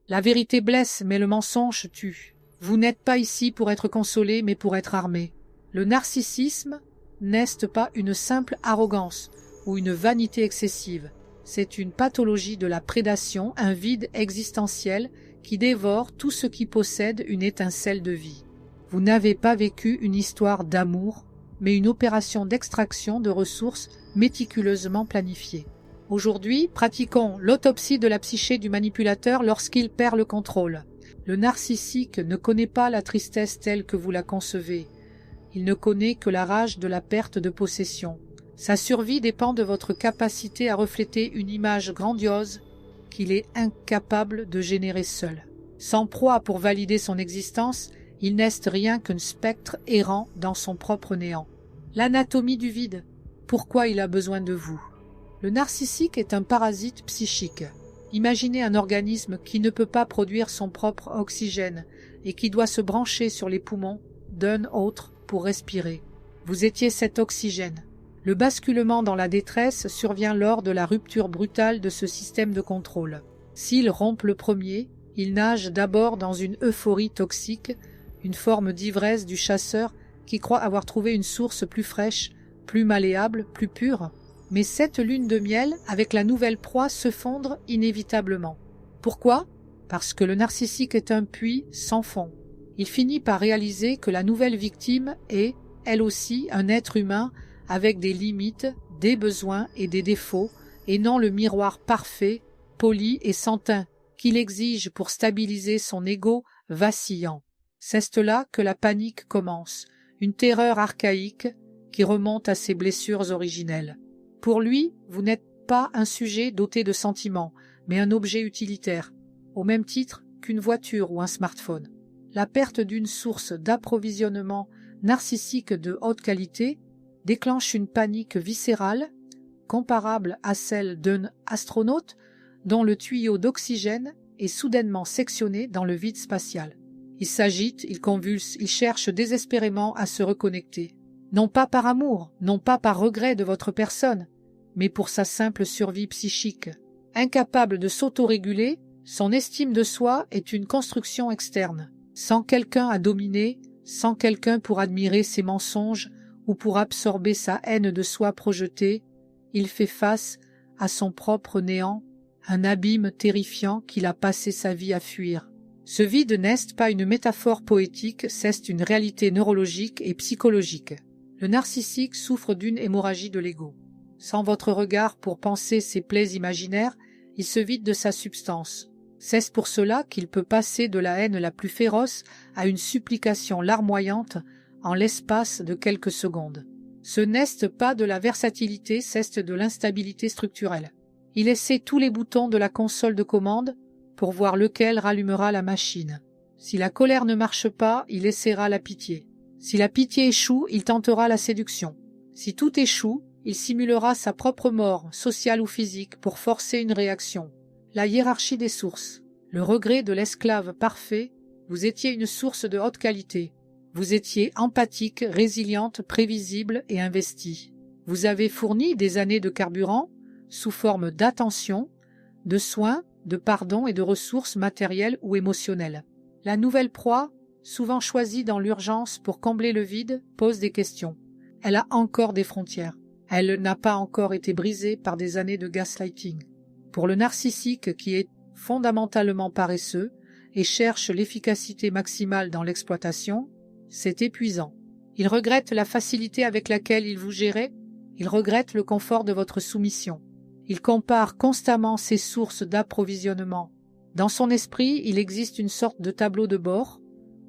La vérité blesse, mais le mensonge tue. Vous n'êtes pas ici pour être consolé, mais pour être armé. Le narcissisme n'est pas une simple arrogance ou une vanité excessive. C'est une pathologie de la prédation, un vide existentiel qui dévore tout ce qui possède une étincelle de vie. Vous n'avez pas vécu une histoire d'amour, mais une opération d'extraction de ressources méticuleusement planifiée. Aujourd'hui, pratiquons l'autopsie de la psyché du manipulateur lorsqu'il perd le contrôle. Le narcissique ne connaît pas la tristesse telle que vous la concevez. Il ne connaît que la rage de la perte de possession. Sa survie dépend de votre capacité à refléter une image grandiose qu'il est incapable de générer seul. Sans proie pour valider son existence, il n'est rien qu'un spectre errant dans son propre néant. L'anatomie du vide. Pourquoi il a besoin de vous? Le narcissique est un parasite psychique. Imaginez un organisme qui ne peut pas produire son propre oxygène et qui doit se brancher sur les poumons d'un autre pour respirer. Vous étiez cet oxygène. Le basculement dans la détresse survient lors de la rupture brutale de ce système de contrôle. S'il rompt le premier, il nage d'abord dans une euphorie toxique, une forme d'ivresse du chasseur qui croit avoir trouvé une source plus fraîche, plus malléable, plus pure. Mais cette lune de miel avec la nouvelle proie se fondre inévitablement. Pourquoi? Parce que le narcissique est un puits sans fond. Il finit par réaliser que la nouvelle victime est, elle aussi, un être humain avec des limites, des besoins et des défauts, et non le miroir parfait, poli et sans teint qu'il exige pour stabiliser son ego vacillant. C'est là que la panique commence, une terreur archaïque qui remonte à ses blessures originelles. Pour lui, vous n'êtes pas un sujet doté de sentiments, mais un objet utilitaire, au même titre qu'une voiture ou un smartphone. La perte d'une source d'approvisionnement narcissique de haute qualité déclenche une panique viscérale, comparable à celle d'un astronaute dont le tuyau d'oxygène est soudainement sectionné dans le vide spatial. Il s'agite, il convulse, il cherche désespérément à se reconnecter. Non pas par amour, non pas par regret de votre personne, mais pour sa simple survie psychique. Incapable de s'autoréguler, son estime de soi est une construction externe. Sans quelqu'un à dominer, sans quelqu'un pour admirer ses mensonges ou pour absorber sa haine de soi projetée, il fait face à son propre néant, un abîme terrifiant qu'il a passé sa vie à fuir. Ce vide n'est pas une métaphore poétique, c'est une réalité neurologique et psychologique. Le narcissique souffre d'une hémorragie de l'ego. Sans votre regard pour panser ses plaies imaginaires, il se vide de sa substance. C'est pour cela qu'il peut passer de la haine la plus féroce à une supplication larmoyante en l'espace de quelques secondes. Ce n'est pas de la versatilité, c'est de l'instabilité structurelle. Il essaie tous les boutons de la console de commande pour voir lequel rallumera la machine. Si la colère ne marche pas, il essaiera la pitié. Si la pitié échoue, il tentera la séduction. Si tout échoue, il simulera sa propre mort, sociale ou physique, pour forcer une réaction. La hiérarchie des sources. Le regret de l'esclave parfait, vous étiez une source de haute qualité. Vous étiez empathique, résiliente, prévisible et investie. Vous avez fourni des années de carburant sous forme d'attention, de soins, de pardon et de ressources matérielles ou émotionnelles. La nouvelle proie, souvent choisie dans l'urgence pour combler le vide, pose des questions. Elle a encore des frontières. Elle n'a pas encore été brisée par des années de gaslighting. Pour le narcissique qui est fondamentalement paresseux et cherche l'efficacité maximale dans l'exploitation, c'est épuisant. Il regrette la facilité avec laquelle il vous gérait, il regrette le confort de votre soumission. Il compare constamment ses sources d'approvisionnement. Dans son esprit, il existe une sorte de tableau de bord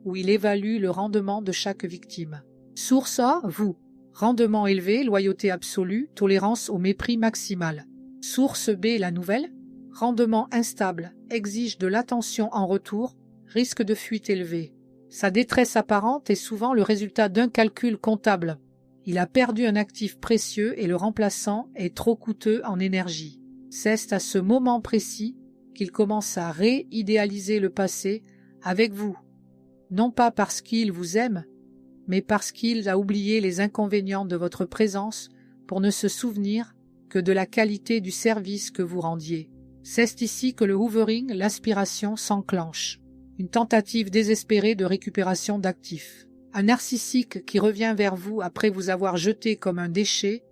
où il évalue le rendement de chaque victime. Source A, vous. Rendement élevé, loyauté absolue, tolérance au mépris maximal. Source B, la nouvelle. Rendement instable, exige de l'attention en retour, risque de fuite élevé. Sa détresse apparente est souvent le résultat d'un calcul comptable. Il a perdu un actif précieux et le remplaçant est trop coûteux en énergie. C'est à ce moment précis qu'il commence à réidéaliser le passé avec vous. Non pas parce qu'il vous aime, mais parce qu'il a oublié les inconvénients de votre présence pour ne se souvenir que de la qualité du service que vous rendiez. C'est ici que le hoovering, l'aspiration, s'enclenche. Une tentative désespérée de récupération d'actifs. Un narcissique qui revient vers vous après vous avoir jeté comme un déchet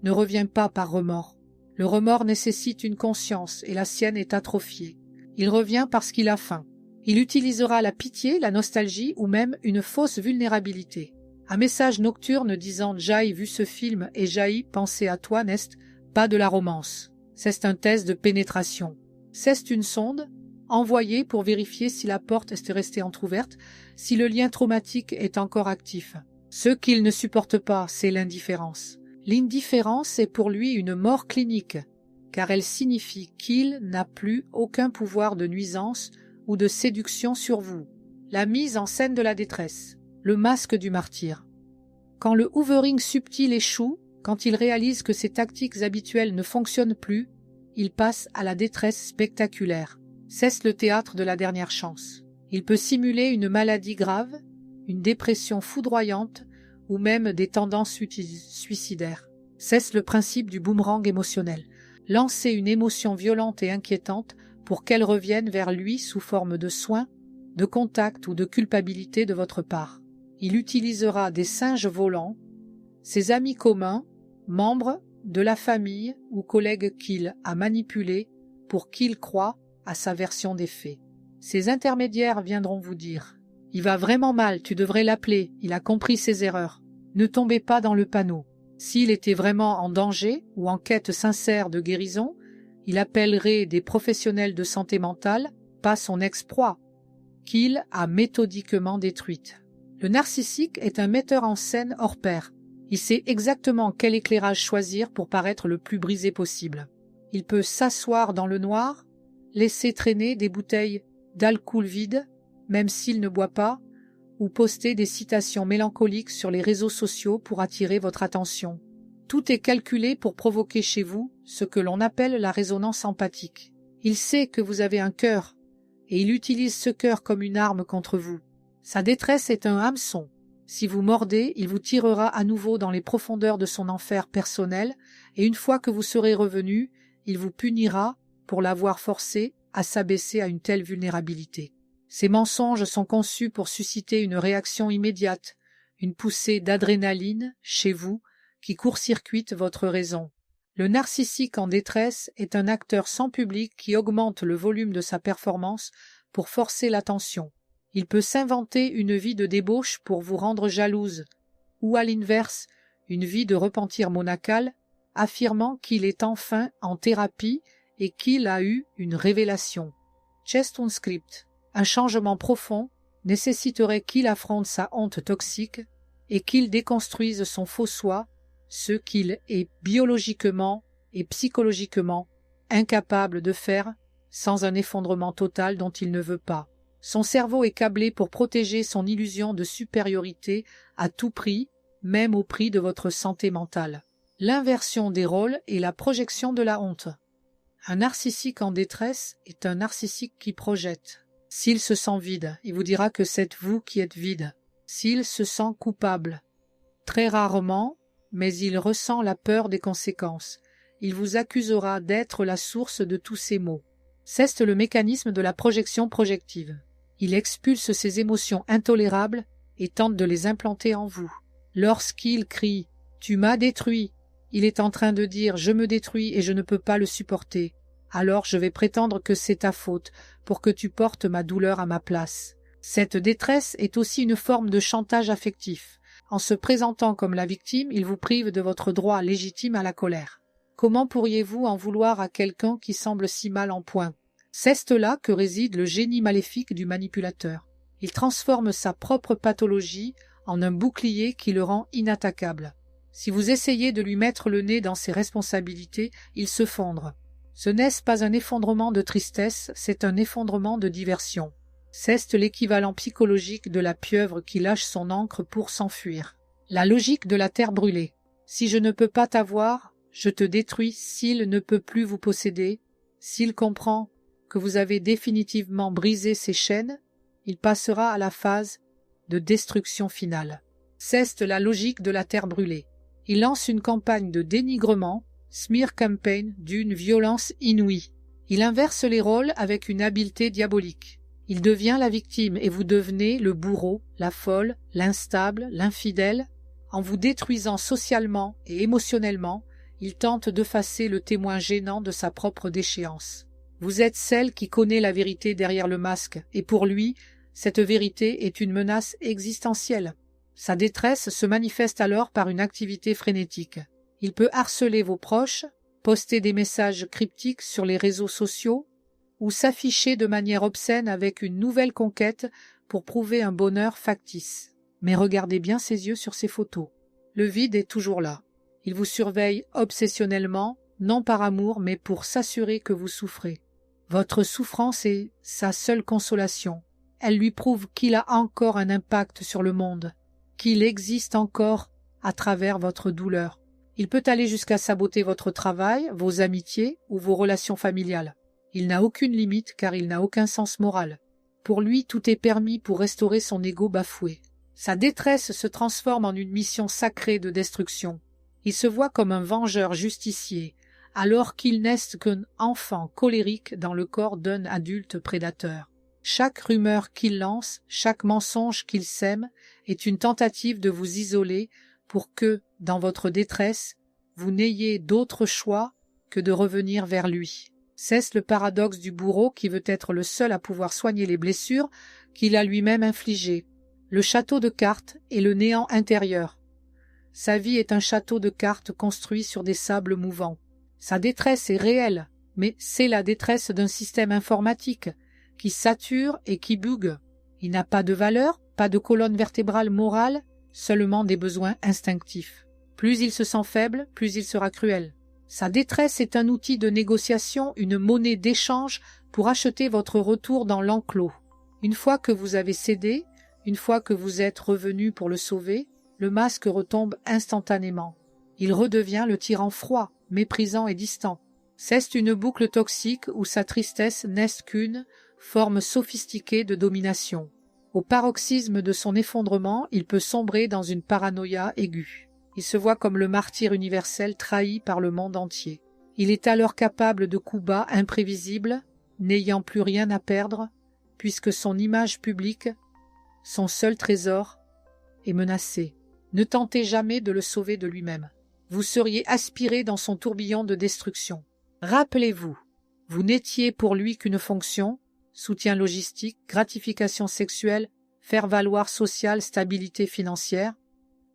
ne revient pas par remords. Le remords nécessite une conscience et la sienne est atrophiée. Il revient parce qu'il a faim. Il utilisera la pitié, la nostalgie ou même une fausse vulnérabilité. Un message nocturne disant « J'ai vu ce film et j'ai pensé à toi » n'est pas de la romance. C'est un test de pénétration. C'est une sonde envoyée pour vérifier si la porte est restée entrouverte, si le lien traumatique est encore actif. Ce qu'il ne supporte pas, c'est l'indifférence. L'indifférence est pour lui une mort clinique, car elle signifie qu'il n'a plus aucun pouvoir de nuisance ou de séduction sur vous. La mise en scène de la détresse, le masque du martyr. Quand le hoovering subtil échoue, quand il réalise que ses tactiques habituelles ne fonctionnent plus, il passe à la détresse spectaculaire. C'est le théâtre de la dernière chance. Il peut simuler une maladie grave, une dépression foudroyante ou même des tendances suicidaires. C'est le principe du boomerang émotionnel. Lancer une émotion violente et inquiétante pour qu'elle revienne vers lui sous forme de soin, de contact ou de culpabilité de votre part. Il utilisera des singes volants, ses amis communs, membres de la famille ou collègues qu'il a manipulés pour qu'il croie à sa version des faits. Ces intermédiaires viendront vous dire « Il va vraiment mal, tu devrais l'appeler, il a compris ses erreurs. » Ne tombez pas dans le panneau. S'il était vraiment en danger ou en quête sincère de guérison, il appellerait des professionnels de santé mentale, pas son ex-proie, qu'il a méthodiquement détruite. Le narcissique est un metteur en scène hors pair. Il sait exactement quel éclairage choisir pour paraître le plus brisé possible. Il peut s'asseoir dans le noir, laisser traîner des bouteilles d'alcool vide, même s'il ne boit pas, ou poster des citations mélancoliques sur les réseaux sociaux pour attirer votre attention. Tout est calculé pour provoquer chez vous ce que l'on appelle la résonance empathique. Il sait que vous avez un cœur, et il utilise ce cœur comme une arme contre vous. Sa détresse est un hameçon. Si vous mordez, il vous tirera à nouveau dans les profondeurs de son enfer personnel, et une fois que vous serez revenu, il vous punira pour l'avoir forcé à s'abaisser à une telle vulnérabilité. Ces mensonges sont conçus pour susciter une réaction immédiate, une poussée d'adrénaline chez vous qui court-circuite votre raison. Le narcissique en détresse est un acteur sans public qui augmente le volume de sa performance pour forcer l'attention. Il peut s'inventer une vie de débauche pour vous rendre jalouse, ou à l'inverse, une vie de repentir monacal, affirmant qu'il est enfin en thérapie et qu'il a eu une révélation. C'est un script. Un changement profond nécessiterait qu'il affronte sa honte toxique et qu'il déconstruise son faux soi, ce qu'il est biologiquement et psychologiquement incapable de faire sans un effondrement total dont il ne veut pas. Son cerveau est câblé pour protéger son illusion de supériorité à tout prix, même au prix de votre santé mentale. L'inversion des rôles et la projection de la honte. Un narcissique en détresse est un narcissique qui projette. S'il se sent vide, il vous dira que c'est vous qui êtes vide. S'il se sent coupable, très rarement, mais il ressent la peur des conséquences. Il vous accusera d'être la source de tous ces maux. C'est le mécanisme de la projection projective. Il expulse ses émotions intolérables et tente de les implanter en vous. Lorsqu'il crie « Tu m'as détruit », il est en train de dire « Je me détruis et je ne peux pas le supporter. Alors je vais prétendre que c'est ta faute pour que tu portes ma douleur à ma place. » Cette détresse est aussi une forme de chantage affectif. En se présentant comme la victime, il vous prive de votre droit légitime à la colère. Comment pourriez-vous en vouloir à quelqu'un qui semble si mal en point? C'est là que réside le génie maléfique du manipulateur. Il transforme sa propre pathologie en un bouclier qui le rend inattaquable. Si vous essayez de lui mettre le nez dans ses responsabilités, il se fondre. Ce n'est pas un effondrement de tristesse, c'est un effondrement de diversion. C'est l'équivalent psychologique de la pieuvre qui lâche son ancre pour s'enfuir. La logique de la terre brûlée. Si je ne peux pas t'avoir, je te détruis. S'il ne peut plus vous posséder, s'il comprend que vous avez définitivement brisé ses chaînes, il passera à la phase de destruction finale. C'est la logique de la terre brûlée. Il lance une campagne de dénigrement, smear campaign, d'une violence inouïe. Il inverse les rôles avec une habileté diabolique. Il devient la victime et vous devenez le bourreau, la folle, l'instable, l'infidèle. En vous détruisant socialement et émotionnellement, il tente d'effacer le témoin gênant de sa propre déchéance. Vous êtes celle qui connaît la vérité derrière le masque, et pour lui, cette vérité est une menace existentielle. Sa détresse se manifeste alors par une activité frénétique. Il peut harceler vos proches, poster des messages cryptiques sur les réseaux sociaux, ou s'afficher de manière obscène avec une nouvelle conquête pour prouver un bonheur factice. Mais regardez bien ses yeux sur ces photos. Le vide est toujours là. Il vous surveille obsessionnellement, non par amour, mais pour s'assurer que vous souffrez. Votre souffrance est sa seule consolation. Elle lui prouve qu'il a encore un impact sur le monde, qu'il existe encore à travers votre douleur. Il peut aller jusqu'à saboter votre travail, vos amitiés ou vos relations familiales. Il n'a aucune limite car il n'a aucun sens moral. Pour lui, tout est permis pour restaurer son ego bafoué. Sa détresse se transforme en une mission sacrée de destruction. Il se voit comme un vengeur justicier, alors qu'il n'est qu'un enfant colérique dans le corps d'un adulte prédateur. Chaque rumeur qu'il lance, chaque mensonge qu'il sème, est une tentative de vous isoler pour que, dans votre détresse, vous n'ayez d'autre choix que de revenir vers lui. C'est le paradoxe du bourreau qui veut être le seul à pouvoir soigner les blessures qu'il a lui-même infligées. Le château de cartes est le néant intérieur. Sa vie est un château de cartes construit sur des sables mouvants. Sa détresse est réelle, mais c'est la détresse d'un système informatique qui sature et qui bugue. Il n'a pas de valeur, pas de colonne vertébrale morale, seulement des besoins instinctifs. Plus il se sent faible, plus il sera cruel. Sa détresse est un outil de négociation, une monnaie d'échange pour acheter votre retour dans l'enclos. Une fois que vous avez cédé, une fois que vous êtes revenu pour le sauver, le masque retombe instantanément. Il redevient le tyran froid, méprisant et distant. C'est une boucle toxique où sa tristesse n'est qu'une forme sophistiquée de domination. Au paroxysme de son effondrement, il peut sombrer dans une paranoïa aiguë. Il se voit comme le martyr universel trahi par le monde entier. Il est alors capable de coups bas imprévisibles, n'ayant plus rien à perdre, puisque son image publique, son seul trésor, est menacée. Ne tentez jamais de le sauver de lui-même. Vous seriez aspiré dans son tourbillon de destruction. Rappelez-vous, vous n'étiez pour lui qu'une fonction, soutien logistique, gratification sexuelle, faire valoir social, stabilité financière.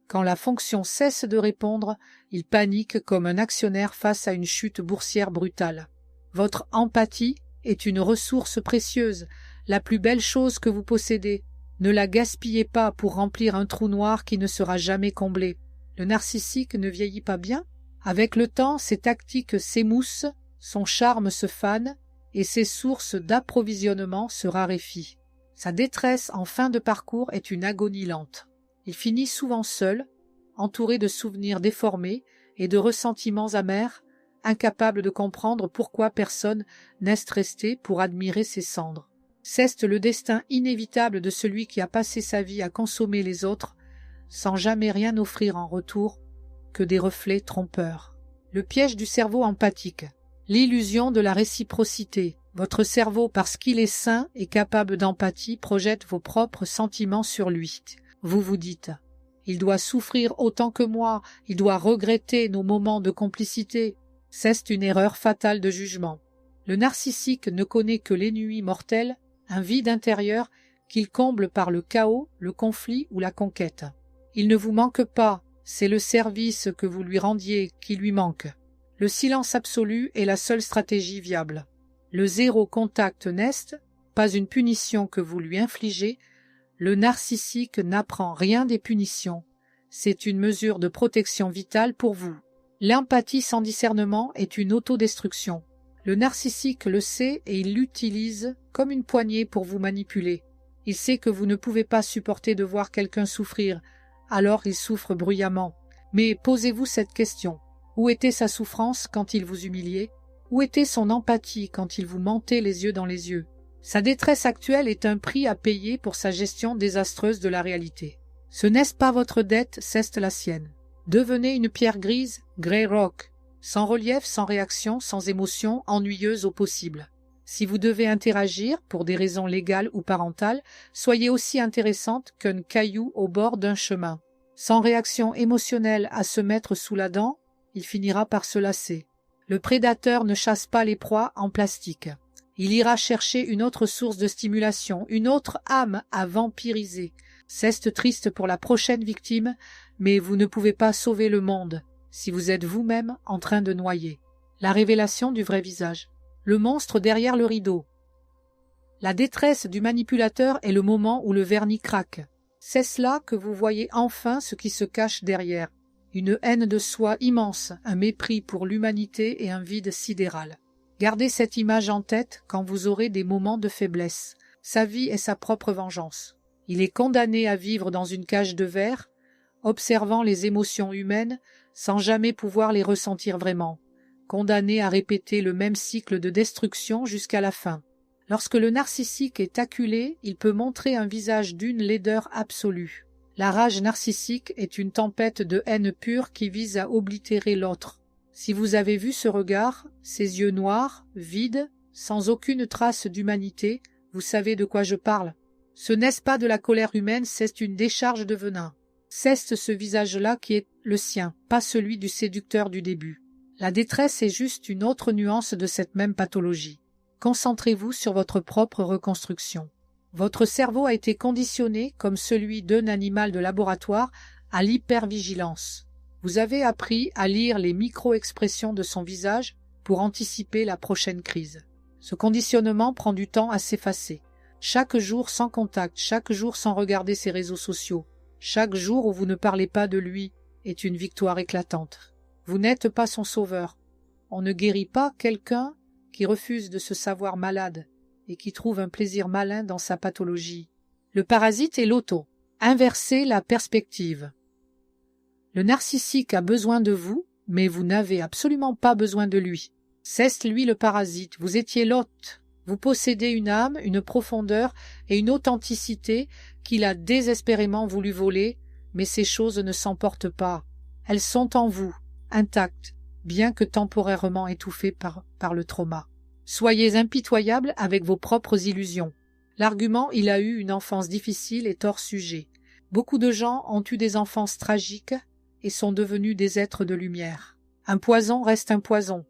Quand la fonction cesse de répondre, il panique comme un actionnaire face à une chute boursière brutale. Votre empathie est une ressource précieuse, la plus belle chose que vous possédez. Ne la gaspillez pas pour remplir un trou noir qui ne sera jamais comblé. Le narcissique ne vieillit pas bien. Avec le temps, ses tactiques s'émoussent, son charme se fane et ses sources d'approvisionnement se raréfient. Sa détresse en fin de parcours est une agonie lente. Il finit souvent seul, entouré de souvenirs déformés et de ressentiments amers, incapable de comprendre pourquoi personne n'est resté pour admirer ses cendres. C'est le destin inévitable de celui qui a passé sa vie à consommer les autres, sans jamais rien offrir en retour que des reflets trompeurs. Le piège du cerveau empathique, l'illusion de la réciprocité. Votre cerveau, parce qu'il est sain et capable d'empathie, projette vos propres sentiments sur lui. Vous vous dites « Il doit souffrir autant que moi, il doit regretter nos moments de complicité ». C'est une erreur fatale de jugement. Le narcissique ne connaît que l'ennui mortel, un vide intérieur qu'il comble par le chaos, le conflit ou la conquête. Il ne vous manque pas, c'est le service que vous lui rendiez qui lui manque. Le silence absolu est la seule stratégie viable. Le zéro contact n'est pas une punition que vous lui infligez. Le narcissique n'apprend rien des punitions. C'est une mesure de protection vitale pour vous. L'empathie sans discernement est une autodestruction. Le narcissique le sait et il l'utilise comme une poignée pour vous manipuler. Il sait que vous ne pouvez pas supporter de voir quelqu'un souffrir, alors il souffre bruyamment. Mais posez-vous cette question. Où était sa souffrance quand il vous humiliait? Où était son empathie quand il vous mentait les yeux dans les yeux? Sa détresse actuelle est un prix à payer pour sa gestion désastreuse de la réalité. Ce n'est pas votre dette, c'est la sienne. Devenez une pierre grise, grey rock. sans relief, sans réaction, sans émotion, ennuyeuse au possible. Si vous devez interagir, pour des raisons légales ou parentales, soyez aussi intéressante qu'un caillou au bord d'un chemin. Sans réaction émotionnelle à se mettre sous la dent, il finira par se lasser. Le prédateur ne chasse pas les proies en plastique. Il ira chercher une autre source de stimulation, une autre âme à vampiriser. C'est triste pour la prochaine victime, mais vous ne pouvez pas sauver le monde si vous êtes vous-même en train de noyer. La révélation du vrai visage. Le monstre derrière le rideau. La détresse du manipulateur est le moment où le vernis craque. C'est là que vous voyez enfin ce qui se cache derrière. Une haine de soi immense, un mépris pour l'humanité et un vide sidéral. Gardez cette image en tête quand vous aurez des moments de faiblesse. Sa vie est sa propre vengeance. Il est condamné à vivre dans une cage de verre, observant les émotions humaines sans jamais pouvoir les ressentir vraiment. Condamné à répéter le même cycle de destruction jusqu'à la fin. Lorsque le narcissique est acculé, il peut montrer un visage d'une laideur absolue. La rage narcissique est une tempête de haine pure qui vise à oblitérer l'autre. Si vous avez vu ce regard, ces yeux noirs, vides, sans aucune trace d'humanité, vous savez de quoi je parle. Ce n'est pas de la colère humaine, c'est une décharge de venin. C'est ce visage-là qui est le sien, pas celui du séducteur du début. La détresse est juste une autre nuance de cette même pathologie. Concentrez-vous sur votre propre reconstruction. Votre cerveau a été conditionné, comme celui d'un animal de laboratoire, à l'hypervigilance. Vous avez appris à lire les micro-expressions de son visage pour anticiper la prochaine crise. Ce conditionnement prend du temps à s'effacer. Chaque jour sans contact, chaque jour sans regarder ses réseaux sociaux, chaque jour où vous ne parlez pas de lui est une victoire éclatante. Vous n'êtes pas son sauveur. On ne guérit pas quelqu'un qui refuse de se savoir malade et qui trouve un plaisir malin dans sa pathologie. Le parasite est l'auto. Inversez la perspective. Le narcissique a besoin de vous, mais vous n'avez absolument pas besoin de lui. C'est lui le parasite, vous étiez l'hôte. Vous possédez une âme, une profondeur et une authenticité qu'il a désespérément voulu voler, mais ces choses ne s'emportent pas. Elles sont en vous, intactes, bien que temporairement étouffées par le trauma. Soyez impitoyable avec vos propres illusions. L'argument « il a eu une enfance difficile » est hors sujet. Beaucoup de gens ont eu des enfances tragiques et sont devenus des êtres de lumière. Un poison reste un poison,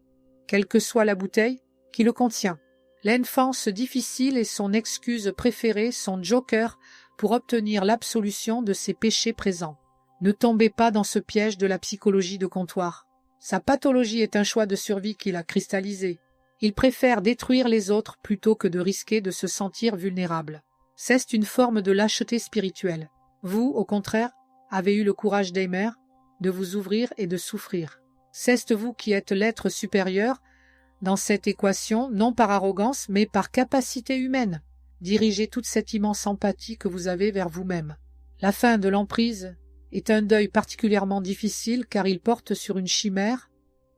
quelle que soit la bouteille qui le contient. L'enfance difficile est son excuse préférée, son joker pour obtenir l'absolution de ses péchés présents. Ne tombez pas dans ce piège de la psychologie de comptoir. Sa pathologie est un choix de survie qu'il a cristallisé. Il préfère détruire les autres plutôt que de risquer de se sentir vulnérable. C'est une forme de lâcheté spirituelle. Vous, au contraire, avez eu le courage d'aimer, de vous ouvrir et de souffrir. C'est vous qui êtes l'être supérieur dans cette équation, non par arrogance, mais par capacité humaine. Dirigez toute cette immense empathie que vous avez vers vous-même. La fin de l'emprise est un deuil particulièrement difficile car il porte sur une chimère,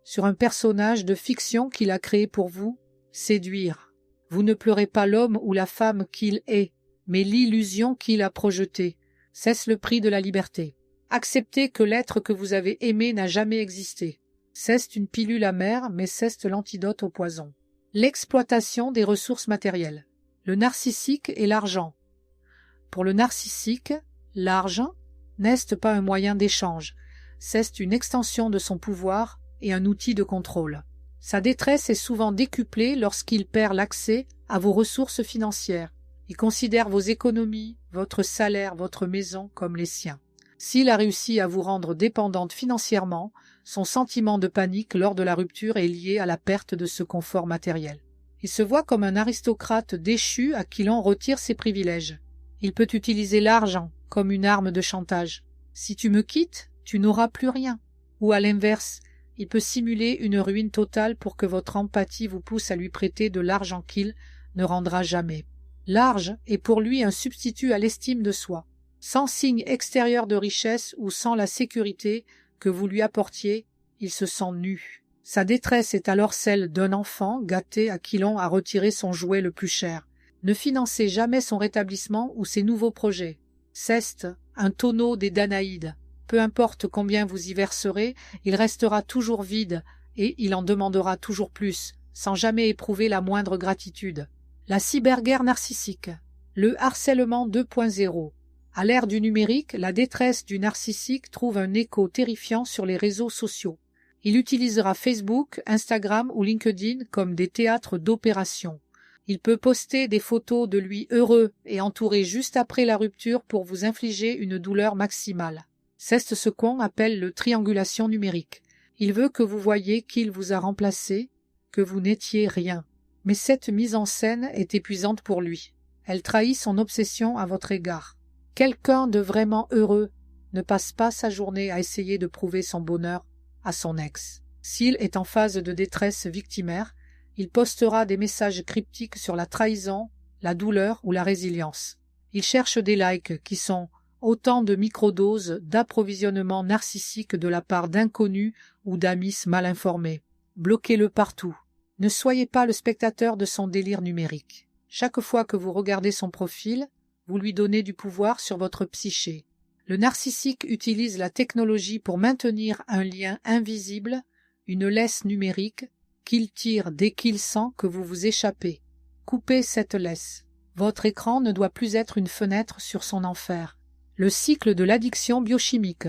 sur un personnage de fiction qu'il a créé pour vous, séduire. Vous ne pleurez pas l'homme ou la femme qu'il est, mais l'illusion qu'il a projetée. C'est le prix de la liberté. Acceptez que l'être que vous avez aimé n'a jamais existé. C'est une pilule amère, mais c'est l'antidote au poison. L'exploitation des ressources matérielles. Le narcissique et l'argent. Pour le narcissique, l'argent n'est pas un moyen d'échange, c'est une extension de son pouvoir et un outil de contrôle. Sa détresse est souvent décuplée lorsqu'il perd l'accès à vos ressources financières. Il considère vos économies, votre salaire, votre maison comme les siens. S'il a réussi à vous rendre dépendante financièrement, son sentiment de panique lors de la rupture est lié à la perte de ce confort matériel. Il se voit comme un aristocrate déchu à qui l'on retire ses privilèges. Il peut utiliser l'argent comme une arme de chantage. Si tu me quittes, tu n'auras plus rien. Ou à l'inverse, il peut simuler une ruine totale pour que votre empathie vous pousse à lui prêter de l'argent qu'il ne rendra jamais. L'argent est pour lui un substitut à l'estime de soi. Sans signe extérieur de richesse ou sans la sécurité que vous lui apportiez, il se sent nu. Sa détresse est alors celle d'un enfant gâté à qui l'on a retiré son jouet le plus cher. Ne financez jamais son rétablissement ou ses nouveaux projets. C'est un tonneau des Danaïdes. Peu importe combien vous y verserez, il restera toujours vide et il en demandera toujours plus, sans jamais éprouver la moindre gratitude. La cyberguerre narcissique. Le harcèlement 2.0. À l'ère du numérique, la détresse du narcissique trouve un écho terrifiant sur les réseaux sociaux. Il utilisera Facebook, Instagram ou LinkedIn comme des théâtres d'opérations. Il peut poster des photos de lui heureux et entouré juste après la rupture pour vous infliger une douleur maximale. C'est ce qu'on appelle le triangulation numérique. Il veut que vous voyiez qu'il vous a remplacé, que vous n'étiez rien. Mais cette mise en scène est épuisante pour lui. Elle trahit son obsession à votre égard. Quelqu'un de vraiment heureux ne passe pas sa journée à essayer de prouver son bonheur à son ex. S'il est en phase de détresse victimaire, il postera des messages cryptiques sur la trahison, la douleur ou la résilience. Il cherche des likes qui sont autant de microdoses d'approvisionnement narcissique de la part d'inconnus ou d'amis mal informés. Bloquez-le partout. Ne soyez pas le spectateur de son délire numérique. Chaque fois que vous regardez son profil, vous lui donnez du pouvoir sur votre psyché. Le narcissique utilise la technologie pour maintenir un lien invisible, une laisse numérique, qu'il tire dès qu'il sent que vous vous échappez. Coupez cette laisse. Votre écran ne doit plus être une fenêtre sur son enfer. Le cycle de l'addiction biochimique.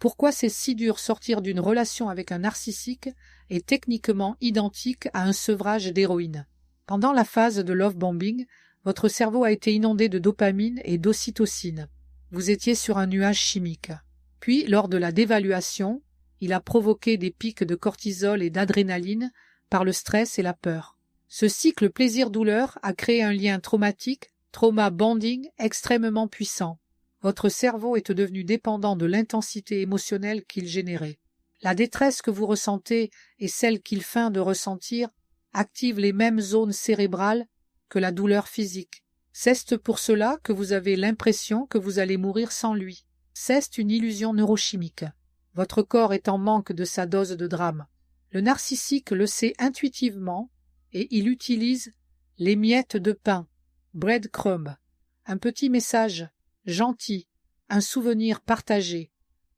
Pourquoi c'est si dur sortir d'une relation avec un narcissique est techniquement identique à un sevrage d'héroïne. Pendant la phase de love bombing, votre cerveau a été inondé de dopamine et d'ocytocine. Vous étiez sur un nuage chimique. Puis, lors de la dévaluation, il a provoqué des pics de cortisol et d'adrénaline par le stress et la peur. Ce cycle plaisir-douleur a créé un lien traumatique, trauma bonding, extrêmement puissant. Votre cerveau est devenu dépendant de l'intensité émotionnelle qu'il générait. La détresse que vous ressentez et celle qu'il feint de ressentir activent les mêmes zones cérébrales que la douleur physique. C'est pour cela que vous avez l'impression que vous allez mourir sans lui. C'est une illusion neurochimique. Votre corps est en manque de sa dose de drame. Le narcissique le sait intuitivement et il utilise les miettes de pain, breadcrumb, un petit message gentil, un souvenir partagé,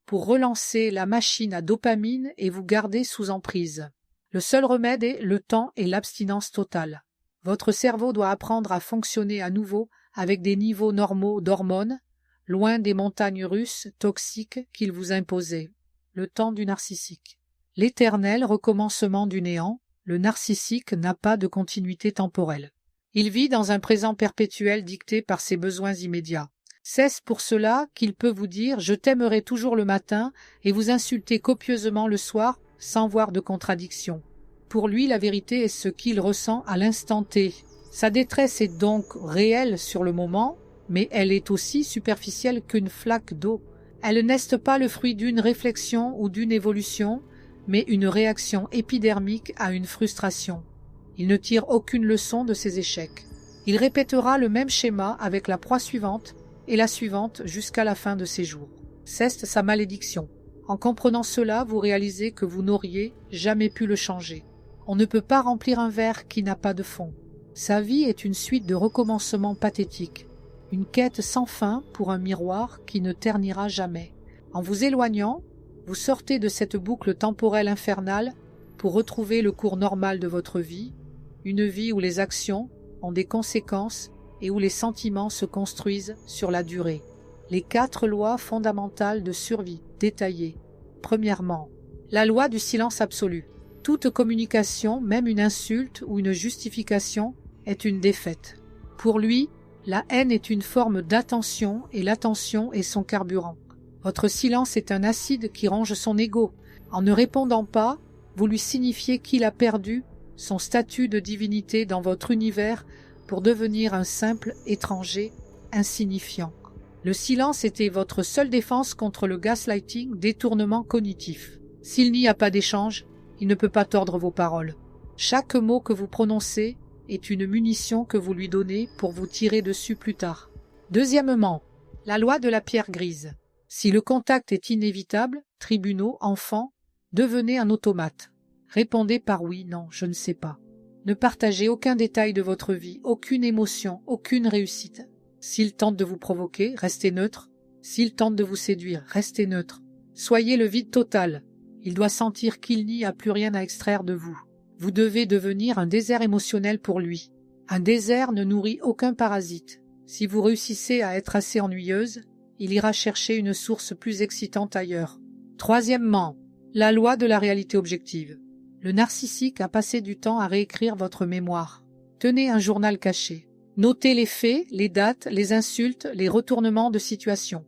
pour relancer la machine à dopamine et vous garder sous emprise. Le seul remède est le temps et l'abstinence totale. Votre cerveau doit apprendre à fonctionner à nouveau avec des niveaux normaux d'hormones, loin des montagnes russes toxiques qu'il vous imposait. Le temps du narcissique. L'éternel recommencement du néant, le narcissique n'a pas de continuité temporelle. Il vit dans un présent perpétuel dicté par ses besoins immédiats. C'est pour cela qu'il peut vous dire « je t'aimerai toujours le matin » et vous insulter copieusement le soir sans voir de contradiction. Pour lui, la vérité est ce qu'il ressent à l'instant T. Sa détresse est donc réelle sur le moment, mais elle est aussi superficielle qu'une flaque d'eau. Elle n'est pas le fruit d'une réflexion ou d'une évolution, mais une réaction épidermique à une frustration. Il ne tire aucune leçon de ses échecs. Il répétera le même schéma avec la proie suivante et la suivante jusqu'à la fin de ses jours. C'est sa malédiction. En comprenant cela, vous réalisez que vous n'auriez jamais pu le changer. On ne peut pas remplir un verre qui n'a pas de fond. Sa vie est une suite de recommencements pathétiques, une quête sans fin pour un miroir qui ne ternira jamais. En vous éloignant, vous sortez de cette boucle temporelle infernale pour retrouver le cours normal de votre vie, une vie où les actions ont des conséquences et où les sentiments se construisent sur la durée. Les 4 lois fondamentales de survie détaillées. Premièrement, la loi du silence absolu. Toute communication, même une insulte ou une justification, est une défaite. Pour lui, la haine est une forme d'attention et l'attention est son carburant. Votre silence est un acide qui ronge son ego. En ne répondant pas, vous lui signifiez qu'il a perdu son statut de divinité dans votre univers pour devenir un simple étranger insignifiant. Le silence était votre seule défense contre le gaslighting, détournement cognitif. S'il n'y a pas d'échange, il ne peut pas tordre vos paroles. Chaque mot que vous prononcez est une munition que vous lui donnez pour vous tirer dessus plus tard. Deuxièmement, la loi de la pierre grise. Si le contact est inévitable, tribunaux, enfants, devenez un automate. Répondez par oui, non, je ne sais pas. Ne partagez aucun détail de votre vie, aucune émotion, aucune réussite. S'il tente de vous provoquer, restez neutre. S'il tente de vous séduire, restez neutre. Soyez le vide total. Il doit sentir qu'il n'y a plus rien à extraire de vous. Vous devez devenir un désert émotionnel pour lui. Un désert ne nourrit aucun parasite. Si vous réussissez à être assez ennuyeuse, il ira chercher une source plus excitante ailleurs. Troisièmement, la loi de la réalité objective. Le narcissique a passé du temps à réécrire votre mémoire. Tenez un journal caché. Notez les faits, les dates, les insultes, les retournements de situation.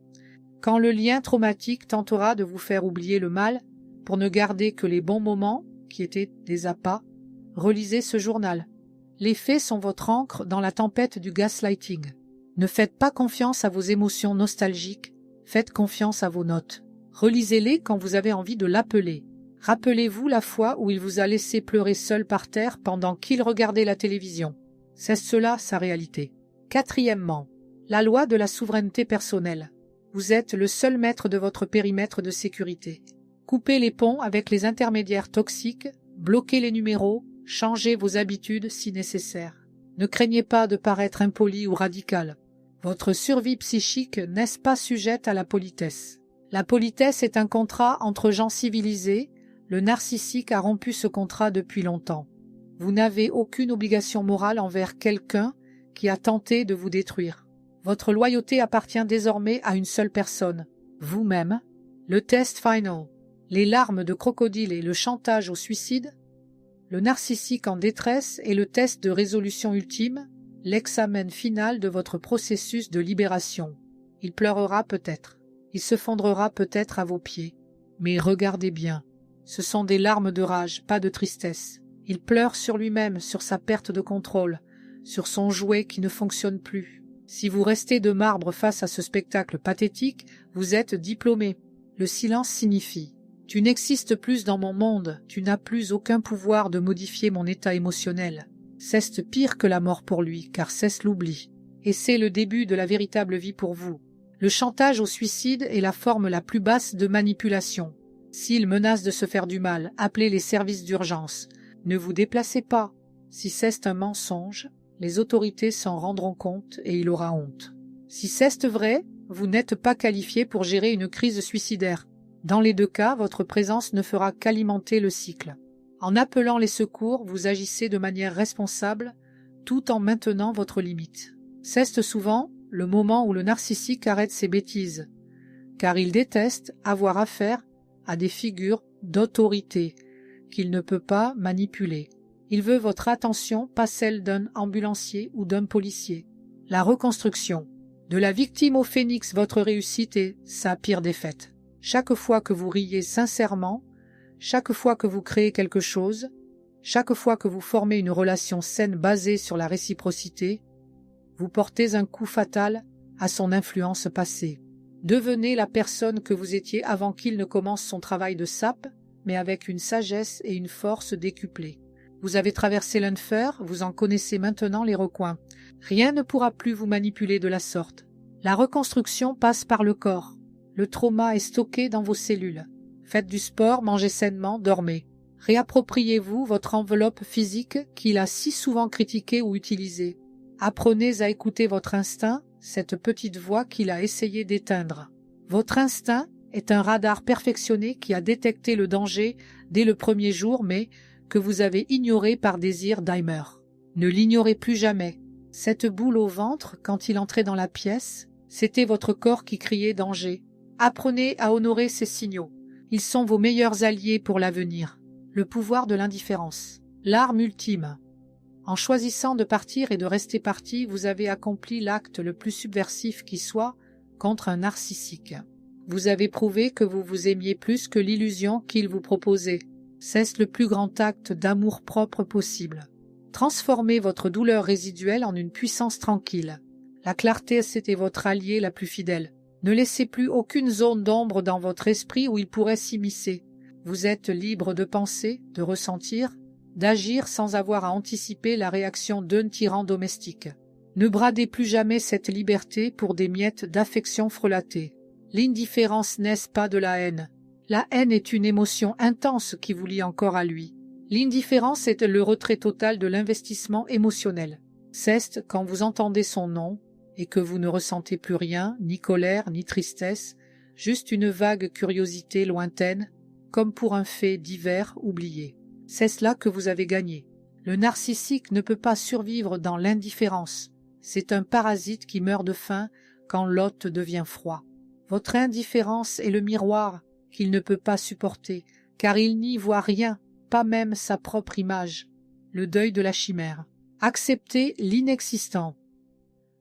Quand le lien traumatique tentera de vous faire oublier le mal, pour ne garder que les bons moments, qui étaient des appâts, relisez ce journal. Les faits sont votre ancre dans la tempête du gaslighting. Ne faites pas confiance à vos émotions nostalgiques, faites confiance à vos notes. Relisez-les quand vous avez envie de l'appeler. Rappelez-vous la fois où il vous a laissé pleurer seul par terre pendant qu'il regardait la télévision. C'est cela sa réalité. Quatrièmement, la loi de la souveraineté personnelle. Vous êtes le seul maître de votre périmètre de sécurité. Coupez les ponts avec les intermédiaires toxiques, bloquez les numéros, changez vos habitudes si nécessaire. Ne craignez pas de paraître impoli ou radical. Votre survie psychique n'est pas sujette à la politesse. La politesse est un contrat entre gens civilisés. Le narcissique a rompu ce contrat depuis longtemps. Vous n'avez aucune obligation morale envers quelqu'un qui a tenté de vous détruire. Votre loyauté appartient désormais à une seule personne, vous-même. Le test final, les larmes de crocodile et le chantage au suicide. Le narcissique en détresse est le test de résolution ultime, l'examen final de votre processus de libération. Il pleurera peut-être, il se fondrera peut-être à vos pieds. Mais regardez bien, ce sont des larmes de rage, pas de tristesse. Il pleure sur lui-même, sur sa perte de contrôle, sur son jouet qui ne fonctionne plus. Si vous restez de marbre face à ce spectacle pathétique, vous êtes diplômé. Le silence signifie « Tu n'existes plus dans mon monde, tu n'as plus aucun pouvoir de modifier mon état émotionnel. » C'est pire que la mort pour lui, car c'est l'oubli. Et c'est le début de la véritable vie pour vous. Le chantage au suicide est la forme la plus basse de manipulation. S'il menace de se faire du mal, appelez les services d'urgence. Ne vous déplacez pas. Si c'est un mensonge, les autorités s'en rendront compte et il aura honte. Si c'est vrai, vous n'êtes pas qualifié pour gérer une crise suicidaire. Dans les deux cas, votre présence ne fera qu'alimenter le cycle. En appelant les secours, vous agissez de manière responsable, tout en maintenant votre limite. C'est souvent le moment où le narcissique arrête ses bêtises, car il déteste avoir affaire à des figures d'autorité qu'il ne peut pas manipuler. Il veut votre attention, pas celle d'un ambulancier ou d'un policier. La reconstruction. De la victime au phénix, votre réussite est sa pire défaite. Chaque fois que vous riez sincèrement, chaque fois que vous créez quelque chose, chaque fois que vous formez une relation saine basée sur la réciprocité, vous portez un coup fatal à son influence passée. Devenez la personne que vous étiez avant qu'il ne commence son travail de sape, mais avec une sagesse et une force décuplées. Vous avez traversé l'enfer, vous en connaissez maintenant les recoins. Rien ne pourra plus vous manipuler de la sorte. La reconstruction passe par le corps. Le trauma est stocké dans vos cellules. Faites du sport, mangez sainement, dormez. Réappropriez-vous votre enveloppe physique qu'il a si souvent critiquée ou utilisée. Apprenez à écouter votre instinct, cette petite voix qu'il a essayé d'éteindre. Votre instinct est un radar perfectionné qui a détecté le danger dès le premier jour, mais que vous avez ignoré par désir d'Heimer. Ne l'ignorez plus jamais. Cette boule au ventre, quand il entrait dans la pièce, c'était votre corps qui criait danger. Apprenez à honorer ces signaux. Ils sont vos meilleurs alliés pour l'avenir. Le pouvoir de l'indifférence. L'arme ultime. En choisissant de partir et de rester parti, vous avez accompli l'acte le plus subversif qui soit contre un narcissique. Vous avez prouvé que vous vous aimiez plus que l'illusion qu'il vous proposait. C'est le plus grand acte d'amour-propre possible. Transformez votre douleur résiduelle en une puissance tranquille. La clarté, c'était votre allié la plus fidèle. Ne laissez plus aucune zone d'ombre dans votre esprit où il pourrait s'immiscer. Vous êtes libre de penser, de ressentir, d'agir sans avoir à anticiper la réaction d'un tyran domestique. Ne bradez plus jamais cette liberté pour des miettes d'affection frelatée. L'indifférence n'est pas de la haine. La haine est une émotion intense qui vous lie encore à lui. L'indifférence est le retrait total de l'investissement émotionnel. C'est quand vous entendez son nom et que vous ne ressentez plus rien, ni colère, ni tristesse, juste une vague curiosité lointaine, comme pour un fait divers oublié. C'est cela que vous avez gagné. Le narcissique ne peut pas survivre dans l'indifférence. C'est un parasite qui meurt de faim quand l'hôte devient froid. Votre indifférence est le miroir qu'il ne peut pas supporter, car il n'y voit rien, pas même sa propre image. Le deuil de la chimère. Acceptez l'inexistant.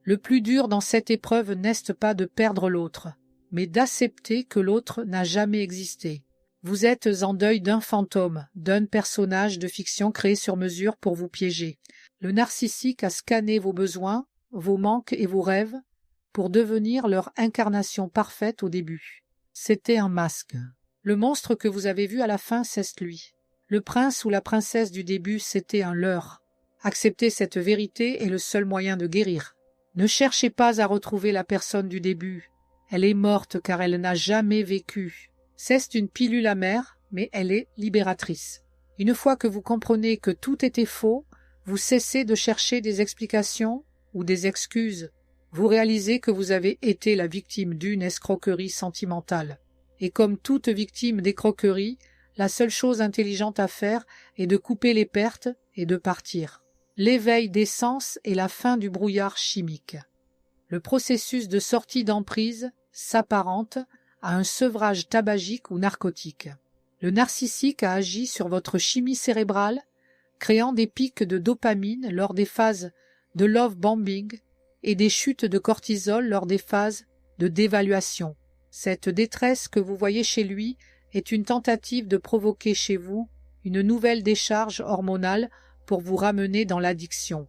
Le plus dur dans cette épreuve n'est pas de perdre l'autre, mais d'accepter que l'autre n'a jamais existé. Vous êtes en deuil d'un fantôme, d'un personnage de fiction créé sur mesure pour vous piéger. Le narcissique a scanné vos besoins, vos manques et vos rêves pour devenir leur incarnation parfaite au début. C'était un masque. Le monstre que vous avez vu à la fin, c'est lui. Le prince ou la princesse du début, c'était un leurre. Accepter cette vérité est le seul moyen de guérir. Ne cherchez pas à retrouver la personne du début. Elle est morte car elle n'a jamais vécu. C'est une pilule amère, mais elle est libératrice. Une fois que vous comprenez que tout était faux, vous cessez de chercher des explications ou des excuses. Vous réalisez que vous avez été la victime d'une escroquerie sentimentale. Et comme toute victime d'escroquerie, la seule chose intelligente à faire est de couper les pertes et de partir. L'éveil des sens est la fin du brouillard chimique. Le processus de sortie d'emprise s'apparente à un sevrage tabagique ou narcotique. Le narcissique a agi sur votre chimie cérébrale, créant des pics de dopamine lors des phases de love bombing et des chutes de cortisol lors des phases de dévaluation. Cette détresse que vous voyez chez lui est une tentative de provoquer chez vous une nouvelle décharge hormonale pour vous ramener dans l'addiction.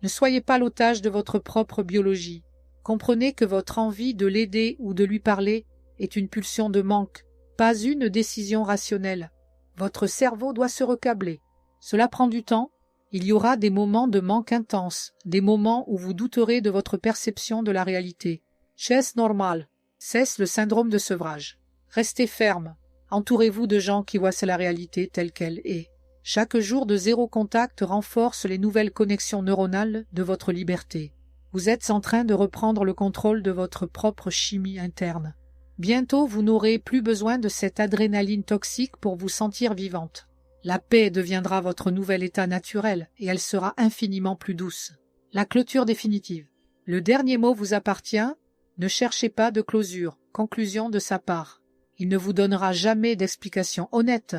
Ne soyez pas l'otage de votre propre biologie. Comprenez que votre envie de l'aider ou de lui parler est une pulsion de manque, pas une décision rationnelle. Votre cerveau doit se recabler. Cela prend du temps. Il y aura des moments de manque intense, des moments où vous douterez de votre perception de la réalité. C'est normal. C'est le syndrome de sevrage. Restez ferme. Entourez-vous de gens qui voient la réalité telle qu'elle est. Chaque jour de zéro contact renforce les nouvelles connexions neuronales de votre liberté. Vous êtes en train de reprendre le contrôle de votre propre chimie interne. Bientôt, vous n'aurez plus besoin de cette adrénaline toxique pour vous sentir vivante. La paix deviendra votre nouvel état naturel et elle sera infiniment plus douce. La clôture définitive. Le dernier mot vous appartient. Ne cherchez pas de closure, conclusion de sa part. Il ne vous donnera jamais d'explication honnête,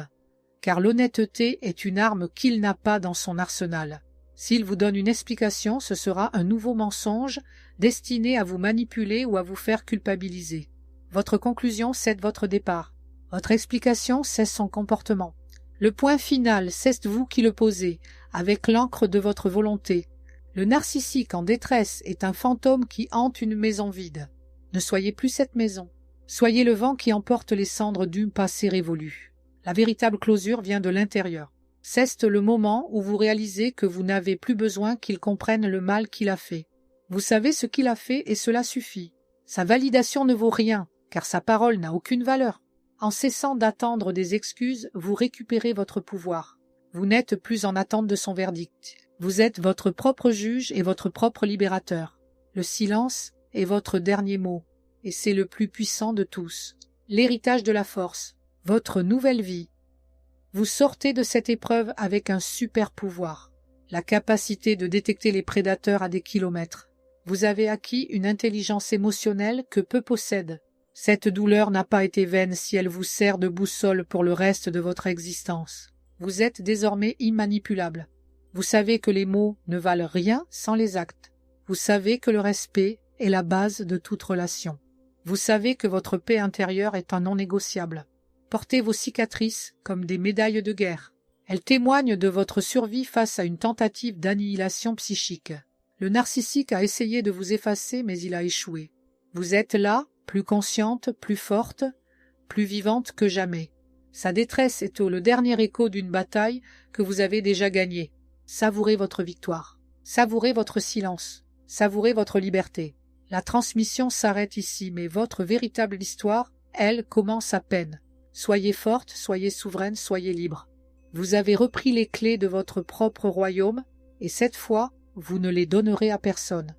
car l'honnêteté est une arme qu'il n'a pas dans son arsenal. S'il vous donne une explication, ce sera un nouveau mensonge destiné à vous manipuler ou à vous faire culpabiliser. Votre conclusion, c'est votre départ. Votre explication, c'est son comportement. Le point final, c'est vous qui le posez, avec l'encre de votre volonté. Le narcissique en détresse est un fantôme qui hante une maison vide. Ne soyez plus cette maison. Soyez le vent qui emporte les cendres d'un passé révolu. La véritable closure vient de l'intérieur. C'est le moment où vous réalisez que vous n'avez plus besoin qu'il comprenne le mal qu'il a fait. Vous savez ce qu'il a fait et cela suffit. Sa validation ne vaut rien, car sa parole n'a aucune valeur. En cessant d'attendre des excuses, vous récupérez votre pouvoir. Vous n'êtes plus en attente de son verdict. Vous êtes votre propre juge et votre propre libérateur. Le silence est votre dernier mot, et c'est le plus puissant de tous. L'héritage de la force, votre nouvelle vie. Vous sortez de cette épreuve avec un super pouvoir, la capacité de détecter les prédateurs à des kilomètres. Vous avez acquis une intelligence émotionnelle que peu possèdent. Cette douleur n'a pas été vaine si elle vous sert de boussole pour le reste de votre existence. Vous êtes désormais immanipulable. Vous savez que les mots ne valent rien sans les actes. Vous savez que le respect est la base de toute relation. Vous savez que votre paix intérieure est un non négociable. Portez vos cicatrices comme des médailles de guerre. Elles témoignent de votre survie face à une tentative d'annihilation psychique. Le narcissique a essayé de vous effacer, mais il a échoué. Vous êtes là, plus consciente, plus forte, plus vivante que jamais. Sa détresse est le dernier écho d'une bataille que vous avez déjà gagnée. Savourez votre victoire. Savourez votre silence. Savourez votre liberté. La transmission s'arrête ici, mais votre véritable histoire, elle, commence à peine. Soyez forte, soyez souveraine, soyez libre. Vous avez repris les clés de votre propre royaume, et cette fois, vous ne les donnerez à personne.